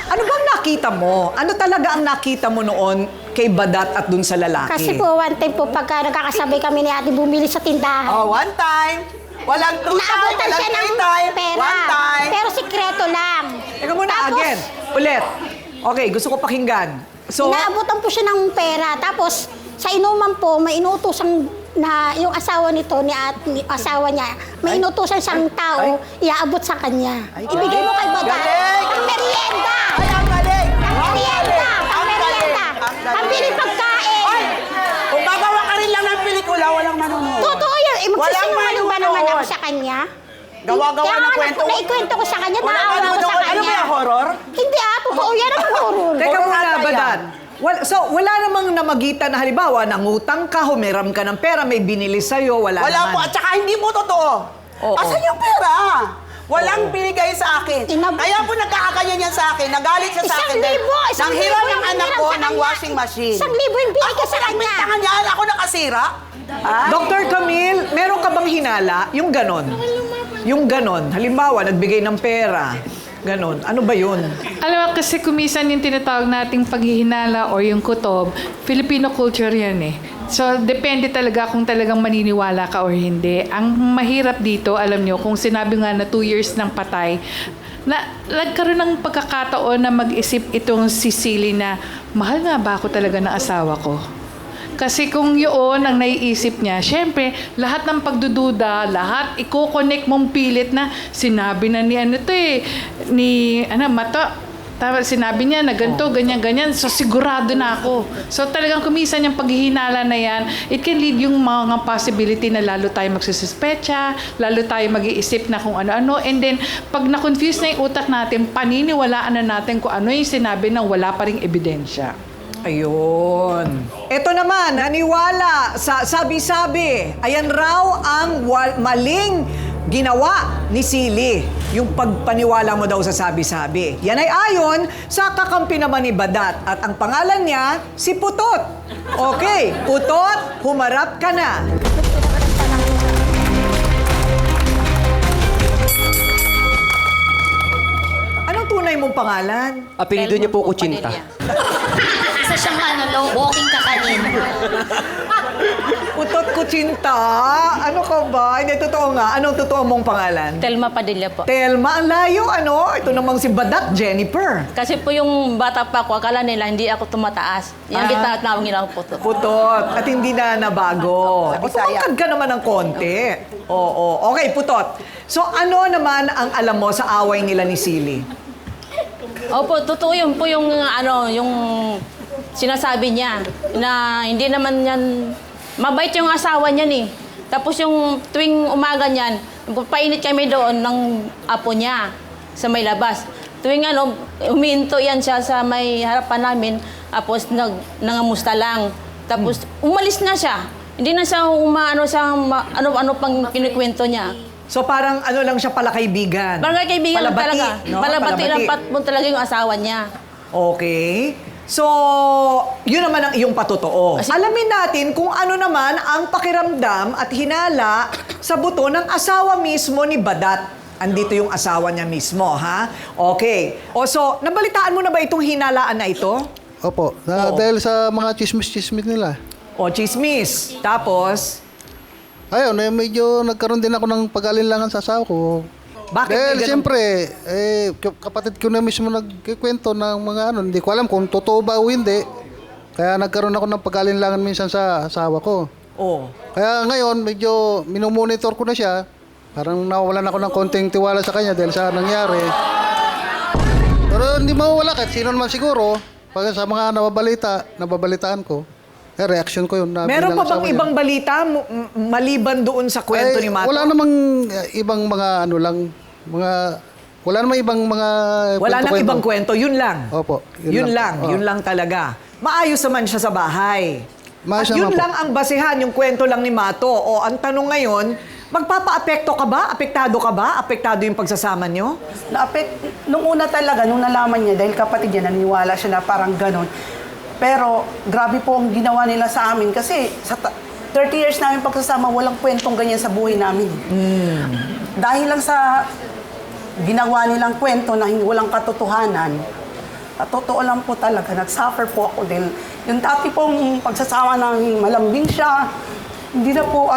[SPEAKER 4] Ano bang nakita mo? Ano talaga ang nakita mo noon kay Badat at dun sa lalaki?
[SPEAKER 10] Kasi po, one time po, pagka nagkakasabay kami ni ate bumili sa tindahan.
[SPEAKER 7] Oh, one time. Walang two time,
[SPEAKER 10] Naabutan
[SPEAKER 7] walang
[SPEAKER 10] siya ng
[SPEAKER 7] three time.
[SPEAKER 10] pera.
[SPEAKER 7] One time.
[SPEAKER 10] Pero sikreto lang.
[SPEAKER 4] Teka muna,
[SPEAKER 10] Tapos,
[SPEAKER 4] again. Ulit. Okay, gusto ko pakinggan. So,
[SPEAKER 10] Inaabutan po siya ng pera. Tapos, sa inuman po, may inuutosan na yung asawa nito, asawa niya, may inutusan siyang tao, iaabot sa kanya. Ibigay mo kay Badat.
[SPEAKER 7] Galing!
[SPEAKER 10] Pang merienda!
[SPEAKER 7] Ay, ang galing!
[SPEAKER 10] Pang merienda! Pang
[SPEAKER 7] Ang galing!
[SPEAKER 10] merienda!
[SPEAKER 7] Ang galing!
[SPEAKER 10] Pambili pagkain!
[SPEAKER 7] Ay! Kung gagawa ka rin lang ng pelikula, walang manonood.
[SPEAKER 10] Totoo yun. Eh, magsisinungaling ba naman
[SPEAKER 7] manonood.
[SPEAKER 10] ako sa kanya?
[SPEAKER 7] Gawa-gawa
[SPEAKER 10] Kaya
[SPEAKER 7] ng
[SPEAKER 10] nga,
[SPEAKER 7] kwento.
[SPEAKER 10] naikwento ko sa kanya,
[SPEAKER 7] Walang
[SPEAKER 10] naawa ko sa
[SPEAKER 7] manonood.
[SPEAKER 10] kanya.
[SPEAKER 7] Ano ba yung horror?
[SPEAKER 10] Hindi totoo yan ang horror.
[SPEAKER 4] teka
[SPEAKER 7] Puro
[SPEAKER 4] muna,
[SPEAKER 7] ata
[SPEAKER 4] Badat. Wala namang namagitan na halimbawa, nangutang ka, humiram ka ng pera, may binili sa'yo, wala
[SPEAKER 7] Wala
[SPEAKER 4] naman.
[SPEAKER 7] po. At saka hindi po totoo.
[SPEAKER 4] Oo.
[SPEAKER 7] Asan yung pera? Walang binigay sa akin. Kaya po nagkakaganyan yan sa akin. Nagalit siya sa akin. dahil
[SPEAKER 10] Isang
[SPEAKER 7] nang
[SPEAKER 10] libo
[SPEAKER 7] hiram ng
[SPEAKER 10] yung
[SPEAKER 7] anak
[SPEAKER 10] hiniram
[SPEAKER 7] ko
[SPEAKER 10] sa
[SPEAKER 7] ng
[SPEAKER 10] kanya.
[SPEAKER 7] washing machine.
[SPEAKER 10] 1,000 yung binigay sa kanya.
[SPEAKER 7] Pinagbitangan niya. Ako nakasira. Ha?
[SPEAKER 4] Dr. Camille, meron ka bang hinala? Yung ganon. Yung ganon. Halimbawa, nagbigay ng pera. Ganon. Ano ba yun?
[SPEAKER 11] Alam mo, kasi kumisan yung tinatawag nating paghihinala or yung kutob, Filipino culture yan eh. So, depende talaga kung talagang maniniwala ka or hindi. Ang mahirap dito, alam nyo, kung sinabi nga na 2 years ng patay, na nagkaroon ng pagkakataon na mag-isip itong si Silly na, mahal nga ba ako talaga ng asawa ko?
[SPEAKER 12] Kasi kung yun ang naiisip niya, syempre, lahat ng pagdududa, lahat i-connect mong pilit na sinabi na ni Mata. Tapos sinabi niya na ganito, ganyan. So, sigurado na ako. So, talagang kumisan yung paghihinala na yan, it can lead yung mga possibility na lalo tayo magsususpecha, lalo tayo mag-iisip na kung ano-ano. And then, pag na-confuse na yung utak natin, paniniwalaan na natin kung ano yung sinabi nang wala pa ring ebidensya.
[SPEAKER 4] Ayun. Ito naman, naniwala sa sabi-sabi. Ayan raw ang maling ginawa ni Silly. Yung pagpaniwala mo daw sa sabi-sabi. Yan ay ayon sa kakampi naman ni Badat. At ang pangalan niya, si Putot. Okay, Putot, humarap ka na. Anong tunay mong pangalan?
[SPEAKER 2] Apelido niya po Kuchinta.
[SPEAKER 3] Isa siyang walking kakanin.
[SPEAKER 4] Putot Kuchinta? Ano ka ba? Hindi, totoo nga. Anong totoo mong pangalan?
[SPEAKER 13] Telma Padilla po.
[SPEAKER 4] Telma, ang layo, ano? Ito namang si Badat, Jennifer.
[SPEAKER 13] Kasi po yung bata pa ko, akala nila hindi ako tumataas. Yung kita tawag nila ako puto.
[SPEAKER 4] Putot. At hindi na nabago. O, tumangkad ka naman ng konti. Oo. Okay, Putot. So, ano naman ang alam mo sa away nila ni Silly?
[SPEAKER 13] Opo, totoo yun po yung yung sinasabi niya na hindi naman yan, mabait yung asawa niya ni. Tapos yung tuwing umaga niyan, painit kami doon ng apo niya sa may labas. Tuwing uminto yan siya sa may harapan namin, tapos nangamusta lang. Tapos umalis na siya. Hindi na siya ano pang kinikwento niya.
[SPEAKER 4] So parang lang siya pala kaibigan.
[SPEAKER 13] Parang kaibigan lang
[SPEAKER 4] Palabati,
[SPEAKER 13] talaga.
[SPEAKER 4] no?
[SPEAKER 13] Palabati lang po talaga yung asawa niya.
[SPEAKER 4] Okay. So, yun naman ang iyong patotoo. Alamin natin kung ano naman ang pakiramdam at hinala sa buto ng asawa mismo ni Badat. Andito yung asawa niya mismo, ha? Okay. So, nabalitaan mo na ba itong hinalaan na ito?
[SPEAKER 14] Opo. Dahil sa mga chismis-chismis nila.
[SPEAKER 4] Chismis. Tapos?
[SPEAKER 14] Ayun, medyo nagkaroon din ako ng pag-alinlangan sa asawa ko.
[SPEAKER 4] Bakit?
[SPEAKER 14] Dahil siyempre, kapatid ko na mismo nagkikwento ng mga hindi ko alam kung totoo ba o hindi. Kaya nagkaroon ako ng pag-alinlangan minsan sa asawa ko. Kaya ngayon, medyo minumonitor ko na siya. Parang nawawalan ako ng konting tiwala sa kanya dahil sa nangyari. Pero hindi mawawala kahit sino naman siguro. Pag sa mga nababalitaan ko. Reaction ko yun.
[SPEAKER 4] Meron pa bang ibang balita maliban doon sa kwento ni Mato?
[SPEAKER 14] Wala namang ibang mga wala namang ibang mga
[SPEAKER 4] wala nang ibang kwento, yun lang.
[SPEAKER 14] Opo.
[SPEAKER 4] Yun lang talaga. Maayos naman siya sa bahay. At yun lang ang basehan, yung kwento lang ni Mato. O ang tanong ngayon, magpapa-apekto ka ba? Apektado ka ba? Apektado yung pagsasama nyo?
[SPEAKER 8] Nung una talaga, nung nalaman niya, dahil kapatid niya, naniwala siya na parang ganon. Pero grabe po ang ginawa nila sa amin kasi sa 30 years namin pagsasama, walang kwentong ganyan sa buhay namin. Dahil lang sa ginawa nilang kwento na walang katotohanan, at totoo lang po talaga, nag-suffer po ako dahil yung dati pong pagsasama namin, malambing siya, hindi na po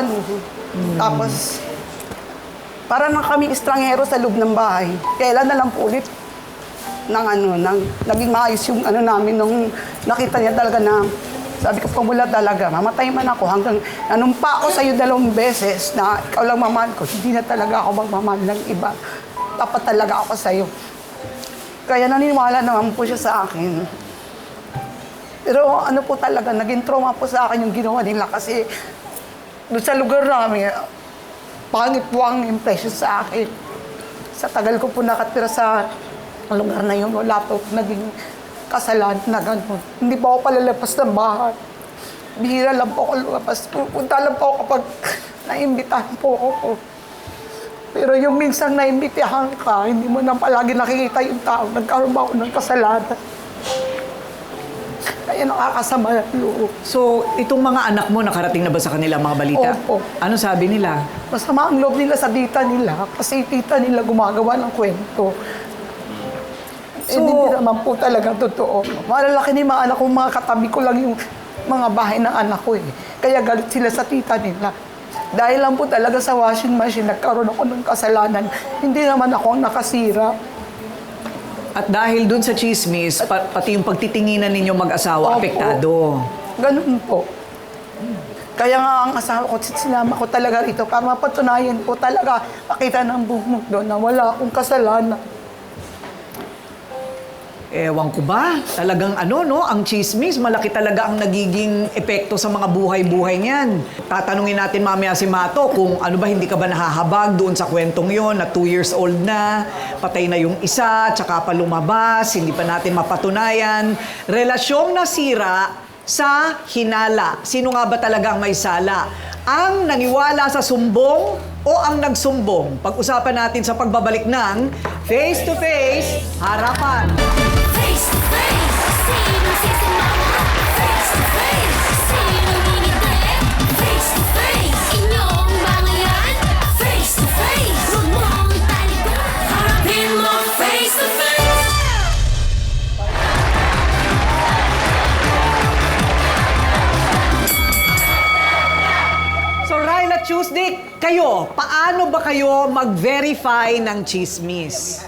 [SPEAKER 8] Tapos, para na kami estranghero sa loob ng bahay. Kailan na lang po ulit naging maayos yung namin nung nakita niya talaga na sabi ko pamula talaga, mamatay man ako hanggang nanumpa ako sa'yo 2 beses na ikaw lang mamahal ko, hindi na talaga ako magmamahal ng iba. Tapat talaga ako sa'yo. Kaya naniniwala naman po siya sa akin. Pero po talaga, naging trauma po sa akin yung ginawa nila kasi doon sa lugar namin, pangit po ang impression sa akin. Sa tagal ko po nakatira sa ang lugar na yun, wala po naging kasalanan na gano'n. Hindi po ako palalapas ng bahay. Bihira lang po ako lumabas. Pupunta lang po ako kapag naimbitahan po ako. Pero yung minsan naimbitahan ka, hindi mo na palagi nakikita yung tao. Nagkaroon ba ako ng kasalanan? Kaya nakakasama ng loob.
[SPEAKER 4] So, itong mga anak mo, nakarating na ba sa kanila mga balita?
[SPEAKER 8] Opo.
[SPEAKER 4] Ano sabi nila?
[SPEAKER 8] Masama ang loob nila sa tita nila kasi tita nila gumagawa ng kwento. Hindi naman po talaga totoo. Malalaki ni mga anak ko, mga katabi ko lang yung mga bahay ng anak ko eh. Kaya galit sila sa tita nila. Dahil lang po talaga sa washing machine, nagkaroon ako ng kasalanan. Hindi naman ako ang nakasira.
[SPEAKER 4] At dahil dun sa chismis, pati yung pagtitinginan ninyo mag-asawa, apektado.
[SPEAKER 8] Ganun po.
[SPEAKER 7] Kaya nga ang asawa ko, sinama ko talaga rito para mapatunayan ko talaga, makita ng buong mundo na wala akong kasalanan.
[SPEAKER 4] Ewan ko ba? Talagang ang chismis, malaki talaga ang nagiging epekto sa mga buhay-buhay niyan. Tatanungin natin mamaya si Mato kung ano ba, hindi ka ba nahahabag doon sa kwentong yon na 2 years old na, patay na yung isa, tsaka pa lumabas, hindi pa natin mapatunayan. Relasyong nasira sa hinala. Sino nga ba talaga ang may sala? Ang naniwala sa sumbong o ang nagsumbong? Pag-usapan natin sa pagbabalik ng Face to Face, Harapan.
[SPEAKER 9] Face to face, sino sisimama? Face to face, sino ngingiti? Face to face, inyong bangayan? Face to face, huwag mong talikuran. Harapin mo face to face.
[SPEAKER 4] So, Ryla Tuesday, kayo, paano ba kayo mag-verify ng chismis?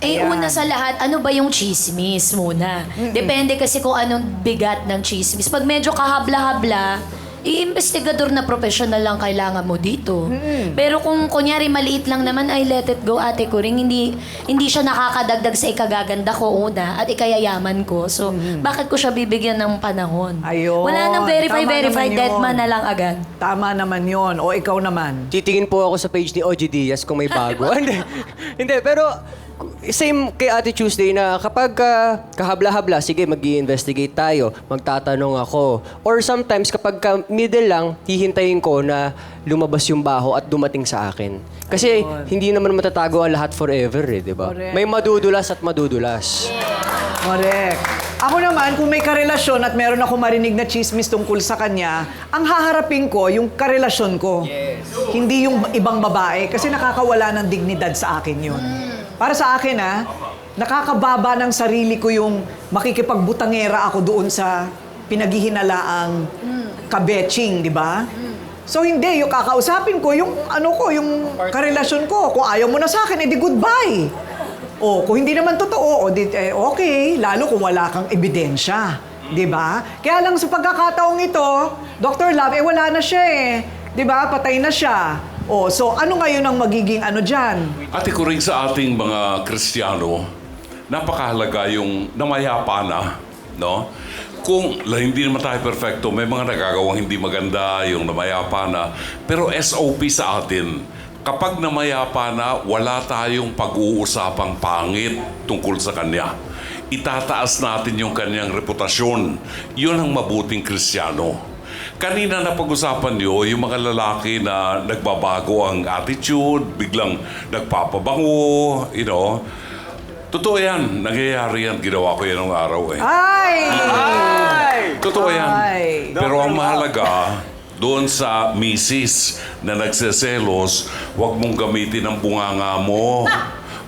[SPEAKER 3] Una sa lahat, ano ba yung chismis muna? Depende kasi kung anong bigat ng chismis. Pag medyo kahabla-habla, i-investigador na professional lang kailangan mo dito. Pero kung kunyari maliit lang naman, ay let it go, ate ko rin. Hindi siya nakakadagdag sa ikagaganda ko una at ikayayaman ko. So, bakit ko siya bibigyan ng panahon?
[SPEAKER 4] Ayun.
[SPEAKER 3] Wala nang
[SPEAKER 4] Tama
[SPEAKER 3] verify,
[SPEAKER 4] naman
[SPEAKER 3] dead
[SPEAKER 4] yun.
[SPEAKER 3] man na lang agad.
[SPEAKER 4] Tama naman yon. O ikaw naman.
[SPEAKER 2] Titingin po ako sa page ni OG Diaz kung may bago. Hindi, pero same kay Ate Tuesday na kapag kahabla-habla, sige, mag-i-investigate tayo, magtatanong ako. Or sometimes, kapag middle lang, hihintayin ko na lumabas yung baho at dumating sa akin. Kasi hindi naman matatago ang lahat forever, di ba?
[SPEAKER 4] Correct.
[SPEAKER 2] May madudulas at madudulas.
[SPEAKER 4] Correct. Ako naman, kung may karelasyon at meron ako marinig na chismis tungkol sa kanya, ang haharapin ko, yung karelasyon ko. Hindi yung ibang babae, kasi nakakawala ng dignidad sa akin yun. Para sa akin, nakakababa ng sarili ko yung makikipagbutangera ako doon sa pinaghihinalaang kabetching, di ba? So hindi, yung kakausapin ko, yung yung karelasyon ko. Kung ayaw mo na sa akin, edi goodbye. O, kung hindi naman totoo, okay, lalo kung wala kang ebidensya. Di ba? Kaya lang sa pagkakataong ito, Dr. Love, wala na siya Di ba? Patay na siya. O, so ano ngayon ang magiging dyan?
[SPEAKER 15] Ate ko rin sa ating mga Kristiyano, napakahalaga yung namayapa na, no? Kung hindi naman tayo perfecto, may mga nagagawang hindi maganda, yung namayapa na. Pero SOP sa atin, kapag namayapa na, wala tayong pag-uusapang pangit tungkol sa kanya. Itataas natin yung kanyang reputasyon. Yun ang mabuting Kristiyano. Kanina na pag-usapan niyo, yung mga lalaki na nagbabago ang attitude, biglang nagpapabango, Totoo yan. Nangyayari yan. Ginawa ko yan ng araw Totoo yan. Pero ang mahalaga, doon sa misis na nagseselos, huwag mong gamitin ang bunganga mo.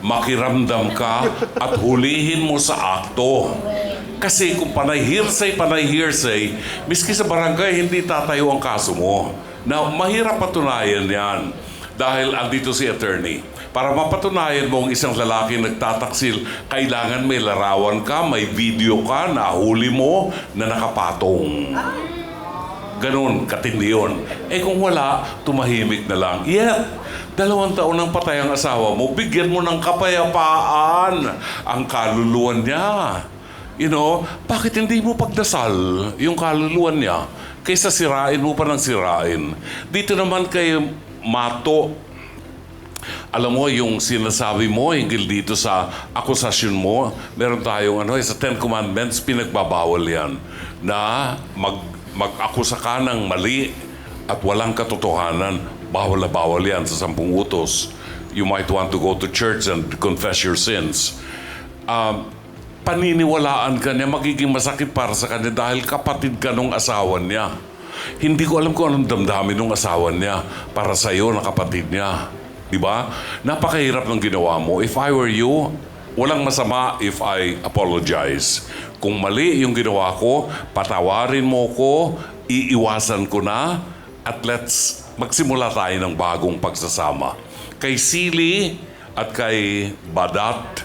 [SPEAKER 15] Makiramdam ka at hulihin mo sa akto. Kasi kung panay hearsay, miski sa barangay, hindi tatayo ang kaso mo. Na mahirap patunayan yan. Dahil andito si attorney. Para mapatunayan mo ang isang lalaki nagtataksil, kailangan may larawan ka, may video ka, nahuli mo na nakapatong. Ganon, katindi yun. Kung wala, tumahimik na lang. 2 taon nang patay ang asawa mo, bigyan mo ng kapayapaan ang kaluluwan niya. Bakit hindi mo pagdasal yung kaluluwan niya kaysa sirain mo pa ng sirain? Dito naman kay Mato, alam mo, yung sinasabi mo, hinggil dito sa akusasyon mo, meron tayong sa 10 Commandments, pinagbabawal yan, na mag-akusa ka ng mali at walang katotohanan. Bawal na bawal yan sa 10 utos. You might want to go to church and confess your sins. Paniniwalaan ka niya, magiging masakit para sa kanya dahil kapatid ka nung asawa niya. Hindi ko alam kung anong damdamin nung asawa niya para sa iyo na kapatid niya. Diba? Napakahirap ng ginawa mo. If I were you, walang masama if I apologize. Kung mali yung ginawa ko, patawarin mo ko, iiwasan ko na, at let's magsimula tayo ng bagong pagsasama. Kay Sili at kay Badat,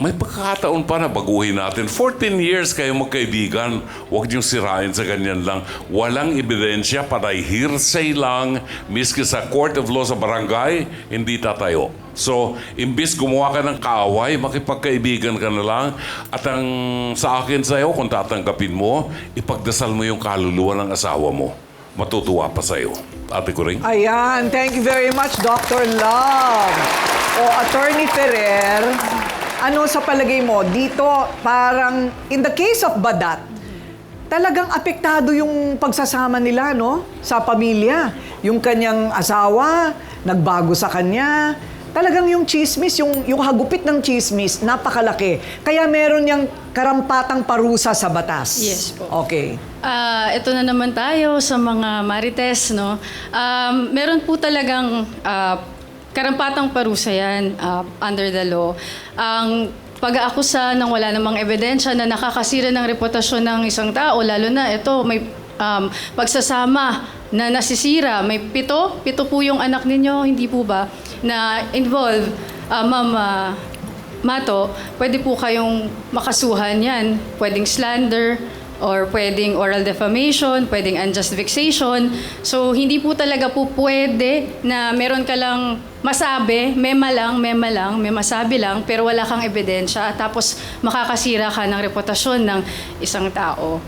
[SPEAKER 15] may pagkakataon pa na baguhin natin. 14 years kayo magkaibigan. Huwag niyong sirain sa ganyan lang. Walang ebidensya, patay hearsay lang. Miski sa Court of Law sa barangay, hindi tatayo. So, imbis gumawa ka ng kaaway, makipagkaibigan ka na lang. At ang sa akin sa'yo, kung tatanggapin mo, ipagdasal mo yung kaluluwa ng asawa mo. Matutuwa pa sa'yo. Ate Kuring?
[SPEAKER 4] Ayan, thank you very much, Dr. Love. O, Attorney Ferrer, ano sa palagay mo, dito parang, in the case of Badat, talagang apektado yung pagsasama nila, no? Sa pamilya. Yung kanyang asawa, nagbago sa kanya. Talagang yung chismis, yung hagupit ng chismis, napakalaki. Kaya meron niyang karampatang parusa sa batas.
[SPEAKER 11] Yes po.
[SPEAKER 4] Okay.
[SPEAKER 11] Ito na naman tayo sa mga marites, no? Meron po talagang karampatang parusa yan under the law. Ang pag-aakusa ng wala namang ebidensya na nakakasira ng reputasyon ng isang tao, lalo na ito, may pagsasama na nasisira. May pito po yung anak ninyo, hindi po ba, na involved, Ma'am Mato, pwede po kayong makasuhan yan. Pwedeng slander, or pwedeng oral defamation, pwedeng unjust vexation. So, hindi po talaga po pwede na meron ka lang masabi, may masabi lang, pero wala kang ebidensya, tapos makakasira ka ng reputasyon ng isang tao.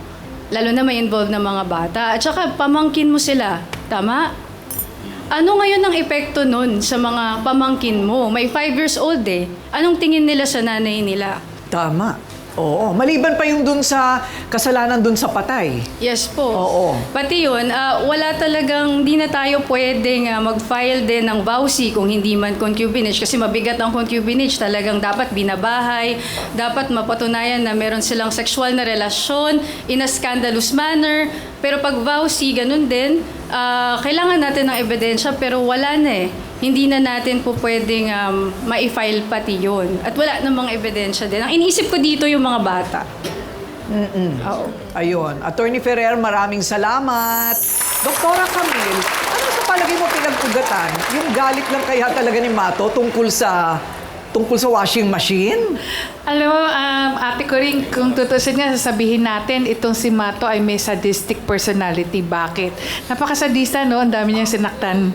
[SPEAKER 11] Lalo na may involved na mga bata. At saka, pamangkin mo sila. Tama? Ano ngayon ang epekto nun sa mga pamangkin mo? May 5 years old eh. Anong tingin nila sa nanay nila?
[SPEAKER 4] Tama. Oo. Maliban pa yung dun sa kasalanan dun sa patay.
[SPEAKER 11] Yes po.
[SPEAKER 4] Oo.
[SPEAKER 11] Pati yun, wala talagang, di na tayo pwedeng mag-file din ng vowsy kung hindi man concubinage kasi mabigat ang concubinage. Talagang dapat binabahay, dapat mapatunayan na meron silang sexual na relasyon in a scandalous manner. Pero pag vowsy, ganun din, kailangan natin ng ebidensya pero wala na eh. Hindi na natin po pwedeng ma-file pati yun. At wala namang ebidensya din. Ang iniisip ko dito yung mga bata. Oo.
[SPEAKER 4] Ayun. Attorney Ferrer, maraming salamat. Doktora Camille, ano sa palagay mo pinag-ugatan? Yung galit lang kaya talaga ni Mato tungkol sa washing machine?
[SPEAKER 12] Alam mo, Ate Coring, kung tutusin nga, sasabihin natin, itong si Mato ay may sadistic personality. Bakit? Napakasadista, no? Ang dami niyang sinaktan.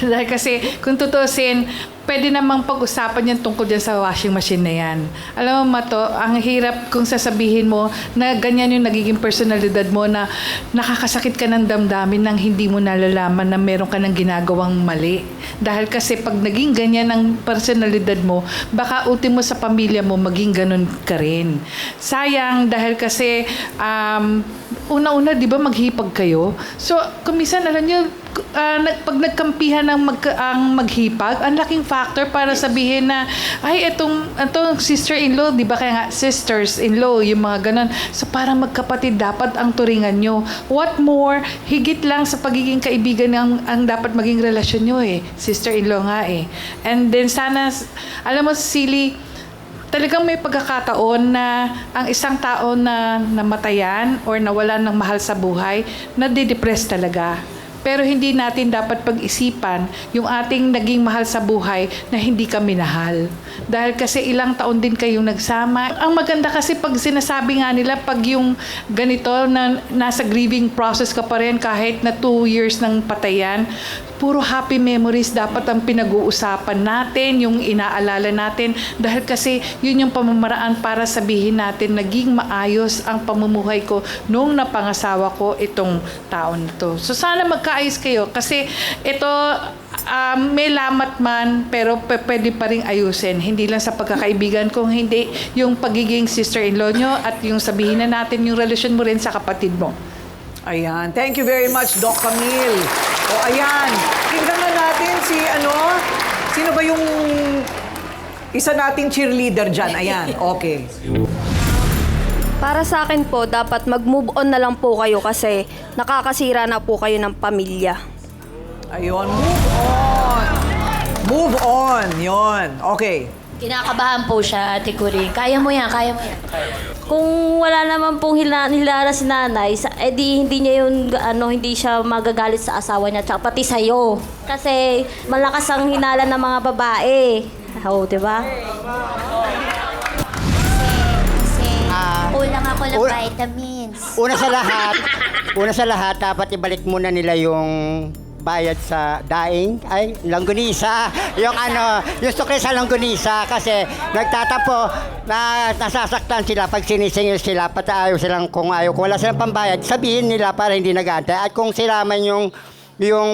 [SPEAKER 12] Dahil kasi, kung tutusin, pwede namang pag-usapan yan tungkol dyan sa washing machine na yan. Alam mo, Mato, ang hirap kung sasabihin mo na ganyan yung nagiging personalidad mo na nakakasakit ka ng damdamin nang hindi mo nalalaman na meron ka ng ginagawang mali. Dahil kasi pag naging ganyan ang personalidad mo, baka ultimo sa pamilya mo maging ganun ka rin. Sayang dahil kasi una-una, di ba, maghipag kayo? So, kumisan, alam nyo, pag nagkampihan ang maghipag, ang laking factor para sabihin na, ay, itong sister-in-law, di ba kaya nga, sisters-in-law, yung mga ganun. So, parang magkapatid, dapat ang turingan nyo. What more, higit lang sa pagiging kaibigan ang dapat maging relasyon nyo eh. Sister-in-law nga eh. And then sana, alam mo, Silly, talagang may pagkakataon na ang isang tao na namatayan or nawalan ng mahal sa buhay, nade-depress talaga. Pero hindi natin dapat pag-isipan yung ating naging mahal sa buhay na hindi ka minahal. Dahil kasi ilang taon din kayong nagsama. Ang maganda kasi pag sinasabi nga nila, pag yung ganito na nasa grieving process ka pa rin kahit na 2 years ng patayan, puro happy memories dapat ang pinag-uusapan natin, yung inaalala natin. Dahil kasi yun yung pamamaraan para sabihin natin, naging maayos ang pamumuhay ko nung napangasawa ko itong taon na to. So sana magkaayos kayo kasi ito may lamat man pero pwede pa rin ayusin. Hindi lang sa pagkakaibigan, kung hindi yung pagiging sister-in-law nyo at yung sabihin na natin yung relasyon mo rin sa kapatid mo.
[SPEAKER 4] Ayan. Thank you very much, Doc Camille. O, ayan. Tingnan na natin sino ba yung isa nating cheerleader dyan? Ayan. Okay.
[SPEAKER 6] Para sa akin po, dapat mag-move on na lang po kayo kasi nakakasira na po kayo ng pamilya.
[SPEAKER 4] Ayun. Move on. Move on. Yun. Okay.
[SPEAKER 3] Kinakabahan po siya, Ate Coring. Kaya mo yan, kaya mo yan.
[SPEAKER 13] Kung wala naman pong hilala si nanay, hindi niya hindi siya magagalit sa asawa niya, tsaka pati sa'yo. Kasi malakas ang hinala ng mga babae. Oo, di ba?
[SPEAKER 3] ko ng vitamins.
[SPEAKER 16] Una sa lahat, dapat ibalik muna nila yung bayad sa daing, langgunisa, yung sukli sa langgunisa kasi nagtatapo na nasasaktan sila pag sinisingil sila, pati ayaw silang kung wala silang pambayad, sabihin nila para hindi nag-aantay. At kung sila man yung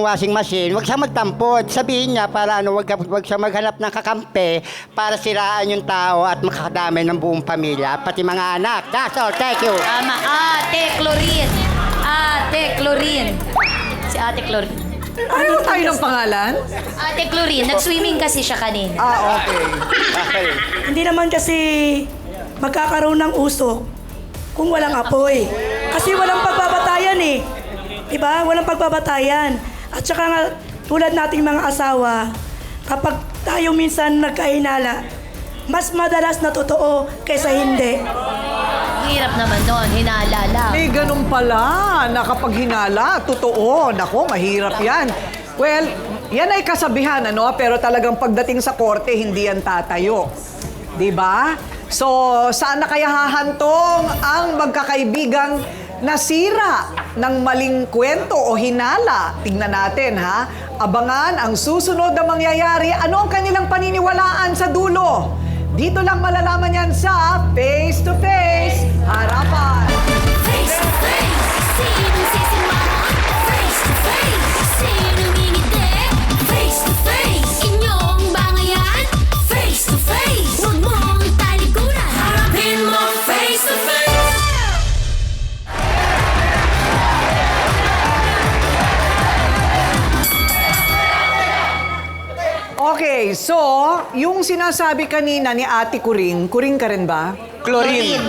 [SPEAKER 16] washing machine, wag siya magtampot. Sabihin niya para wag siya maghanap ng kakampi para siraan yung tao at makakadamay ng buong pamilya, pati mga anak. That's all. Thank you.
[SPEAKER 3] Tama. Ate Chlorine. Si Ate Chlorine.
[SPEAKER 4] Ano tayo ng pangalan?
[SPEAKER 3] Ate Chlorine, nag-swimming kasi siya kanina.
[SPEAKER 4] Okay.
[SPEAKER 17] Hindi naman kasi magkakaroon ng usok kung walang apoy. Kasi walang pagbabatayan eh. Diba? Walang pagbabatayan. At saka nga, tulad nating mga asawa, kapag tayo minsan nagkahinala, mas madalas na totoo kaysa hindi.
[SPEAKER 3] Hirap naman doon, hinala lang.
[SPEAKER 4] May ganun pala, na kapag hinala, totoo. Nako, mahirap yan. Well, yan ay kasabihan, pero talagang pagdating sa korte, hindi yan tatayo. Diba? So, saan na kaya hahantong ang magkakaibigang nasira ng maling kwento o hinala? Tingnan natin, ha? Abangan ang susunod na mangyayari. Ano ang kanilang paniniwalaan sa dulo? Dito lang malalaman yan sa Face to Face Harapan.
[SPEAKER 9] Face to face, sinong sisimangan? Face to face, sinong ngingiti? Face to face, inyong bangayan? Face to face, huwag mong talikuran. Harapin mo face to face.
[SPEAKER 4] Okay, so, yung sinasabi kanina ni Ate Kuring ka rin ba?
[SPEAKER 3] Chlorine.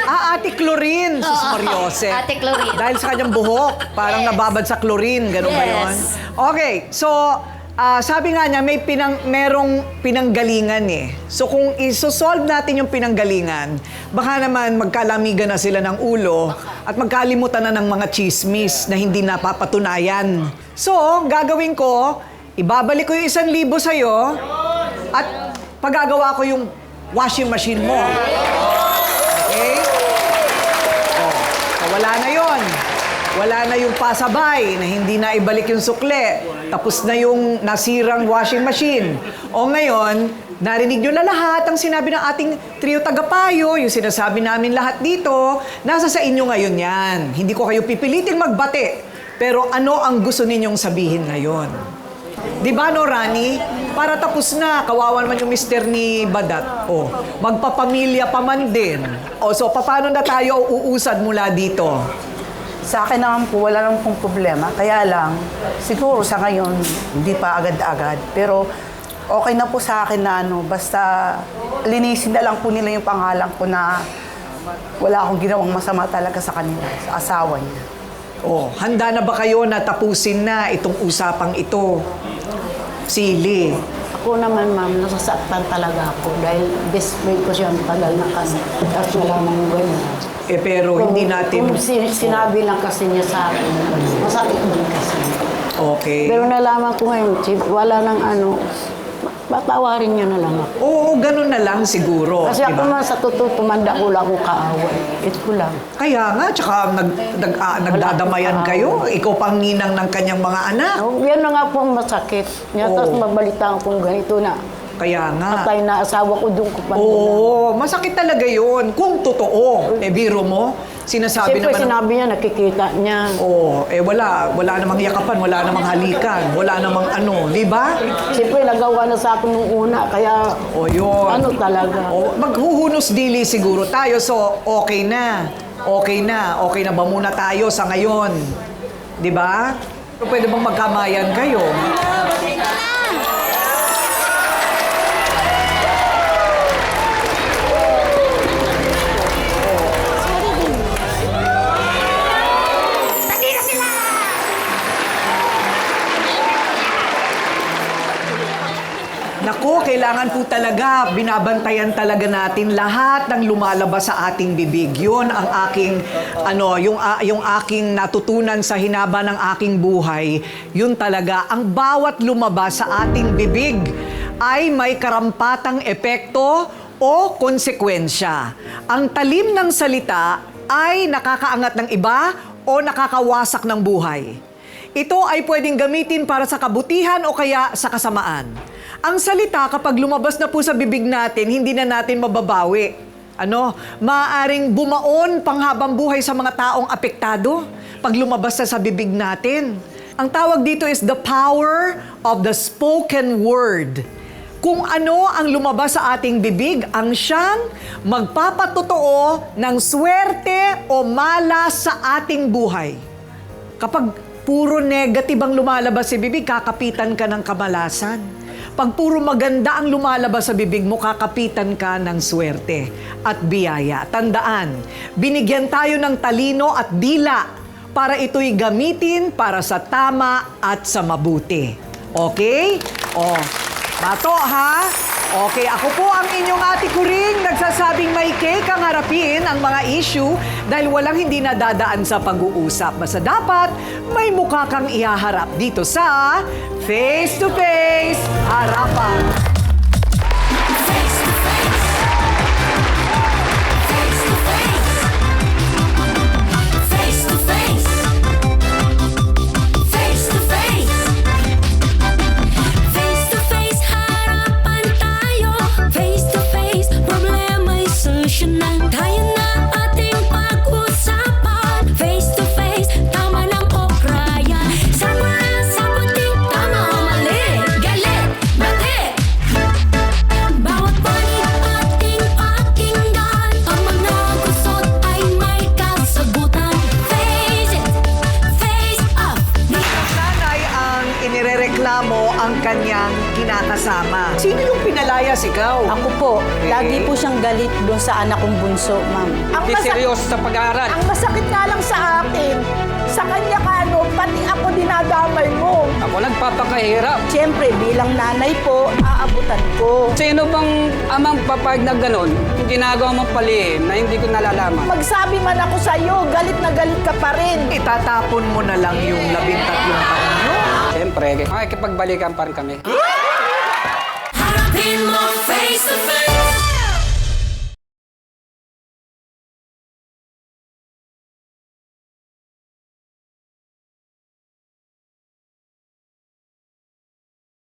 [SPEAKER 4] Ate Chlorine, sus Mariose.
[SPEAKER 3] Ate Chlorine.
[SPEAKER 4] Dahil sa kanyang buhok, parang nababad sa chlorine, ganun ba yun? Okay, so, sabi nga niya, merong pinanggalingan eh. So kung isosolve natin yung pinanggalingan, baka naman magkalamigan na sila ng ulo at magkalimutan na ng mga chismis na hindi napapatunayan. So, gagawin ko, ibabalik ko yung 1,000 sa'yo at pagagawa ko yung washing machine mo. Okay? So wala na yon. Wala na yung pasabay na hindi na ibalik yung sukle. Tapos na yung nasirang washing machine. O ngayon, narinig nyo na lahat ang sinabi ng ating trio tagapayo, yung sinasabi namin lahat dito, nasa sa inyo ngayon yan. Hindi ko kayo pipilitin magbate. Pero ano ang gusto ninyong sabihin ngayon? Di ba, no, Rani? Para tapos na, kawawa naman yung mister ni Badat. O, magpapamilya pa man din. O, so, paano na tayo uusad mula dito?
[SPEAKER 8] Sa akin naman po, wala naman pong problema. Kaya lang, siguro sa ngayon, hindi pa agad-agad. Pero okay na po sa akin na basta linisin na lang po nila yung pangalan ko na wala akong ginawang masama talaga sa kanila, sa asawa niya.
[SPEAKER 4] Oh, handa na ba kayo na tapusin na itong usapang ito? Sili.
[SPEAKER 18] Ako naman, ma'am, nasasaktan talaga ako dahil best friend ko siya tagal na kami. Tapos wala nang ganyan.
[SPEAKER 4] Pero hindi natin...
[SPEAKER 18] Kung sinabi lang kasi niya sa akin, masakit din kasi.
[SPEAKER 4] Okay.
[SPEAKER 18] Pero nalaman ko ngayon, wala nang patawarin niyo na lang ako.
[SPEAKER 4] Oo, ganun na lang siguro.
[SPEAKER 18] Kasi ako man sa totoo, tumanda ko lang akong kaaway. Ito lang.
[SPEAKER 4] Kaya nga, tsaka nagdadamayan kayo. Ikaw pang ninang ng kanyang mga anak.
[SPEAKER 18] Yan na nga po ang masakit. Tapos mabalitaan kong ganito na.
[SPEAKER 4] Kaya nga.
[SPEAKER 18] Patay na asawa ko doon ko pa.
[SPEAKER 4] Oo, masakit talaga yun. Kung totoo, biro mo, sinasabi
[SPEAKER 18] siyempre,
[SPEAKER 4] naman...
[SPEAKER 18] sinabi niya, nakikita niya.
[SPEAKER 4] Oo, wala namang yakapan, wala namang halikan, wala namang di ba?
[SPEAKER 18] Siyempre, nagawa na sa akin nung una, kaya...
[SPEAKER 4] Yun.
[SPEAKER 18] Ano talaga?
[SPEAKER 4] Maghuhunos dili siguro tayo, so okay na. Okay na ba muna tayo sa ngayon? Di ba? Pwede bang magkamayan kayo? Naku, kailangan po talaga, binabantayan talaga natin lahat ng lumalabas sa ating bibig. Yun ang aking, yung aking natutunan sa hinaba ng aking buhay. Yun talaga, ang bawat lumabas sa ating bibig ay may karampatang epekto o konsekwensya. Ang talim ng salita ay nakakaangat ng iba o nakakawasak ng buhay. Ito ay pwedeng gamitin para sa kabutihan o kaya sa kasamaan. Ang salita kapag lumabas na po sa bibig natin, hindi na natin mababawi. Maaaring bumaon panghabang buhay sa mga taong apektado pag lumabas na sa bibig natin. Ang tawag dito is the power of the spoken word. Kung ano ang lumabas sa ating bibig, ang siyang magpapatotoo ng swerte o malas sa ating buhay. Kapag puro negative ang lumalabas sa bibig, kakapitan ka ng kamalasan. Pag puro maganda ang lumalabas sa bibig mo, kakapitan ka ng swerte at biyaya. Tandaan, binigyan tayo ng talino at dila para ito'y gamitin para sa tama at sa mabuti. Okay? Bato ha? Okay, ako po ang inyong ate Kuring, nagsasabing may cake ang harapin ang mga issue dahil walang hindi nadadaan sa pag-uusap. Basta dapat may mukha kang ihaharap dito sa Face to Face Harapan. Ang kanyang kinakasama. Sino yung pinalayas, ikaw?
[SPEAKER 18] Ako po. Lagi po siyang galit doon sa anak kong bunso, ma'am.
[SPEAKER 19] Hindi seryoso sa pag-aaral.
[SPEAKER 7] Ang masakit nga lang sa akin, sa kanya pati ako dinadamay mo.
[SPEAKER 19] Ako nagpapakahirap.
[SPEAKER 18] Siyempre, bilang nanay po, aabutan ko.
[SPEAKER 19] Sino bang amang papayag na ganon, yung ginagawa mong palihim na hindi ko nalalaman?
[SPEAKER 7] Magsabi man ako sa'yo, galit na galit ka pa rin.
[SPEAKER 4] Itatapon mo na lang yung 13 taon nyo.
[SPEAKER 19] Siyempre, makikipagbalikan pa rin kami.
[SPEAKER 9] Harapin mo face to face.